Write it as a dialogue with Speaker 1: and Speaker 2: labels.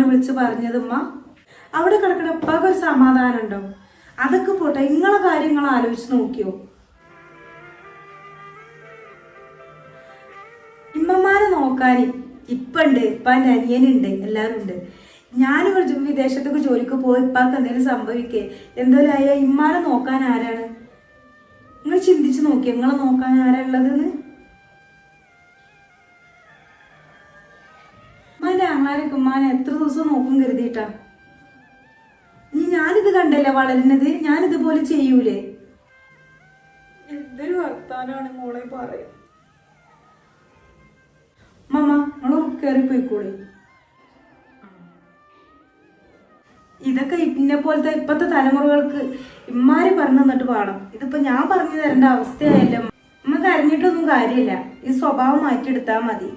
Speaker 1: വിളിച്ച് പറഞ്ഞത് ഉമ്മ? അവിടെ കിടക്കണ ഉപ്പാക്ക് ഒരു സമാധാനം ഉണ്ടോ? അതൊക്കെ പോട്ടെ, നിങ്ങളെ കാര്യങ്ങൾ ആലോചിച്ച് നോക്കിയോ? ഇമ്മമാരെ നോക്കാൻ ഇപ്പണ്ട്, ഇപ്പാൻ്റെ അനിയനുണ്ട്, എല്ലാവരും ഉണ്ട്. ഞാനിവിടെ വിദേശത്തൊക്കെ ജോലിക്ക് പോയി ഇപ്പാക്ക് എന്തെങ്കിലും സംഭവിക്കേ എന്തോലും ആയ ഇമ്മാനെ നോക്കാൻ ആരാണ്? നിങ്ങൾ ചിന്തിച്ച് നോക്കിയോ നിങ്ങളെ നോക്കാൻ ആരാ ഉള്ളതെന്ന്? ഉമ്മാന്റെ ആങ്ങളാരൊക്കെ ഉമ്മാനെ എത്ര ദിവസം നോക്കും കരുതിയിട്ടാ? ഇനി ഞാനിത് കണ്ടല്ലേ വളരുന്നത്, ഞാനിതുപോലെ ചെയ്യൂലേ?
Speaker 2: എന്തൊരു വർത്താനാണ് മോളെ പറയുന്നത്.
Speaker 1: മമ്മ നിങ്ങൾ കയറി പോയിക്കോളി. ഇതൊക്കെ ഇന്നെ പോലത്തെ ഇപ്പത്തെ തലമുറകൾക്ക് ഇമ്മാര് പറഞ്ഞു തന്നിട്ട് പാടാം. ഇതിപ്പോ ഞാൻ പറഞ്ഞു തരേണ്ട അവസ്ഥയായല്ലോ. നമുക്ക് അറിഞ്ഞിട്ടൊന്നും കാര്യമില്ല. ഈ സ്വഭാവം മാറ്റിയെടുത്താൽ മതി.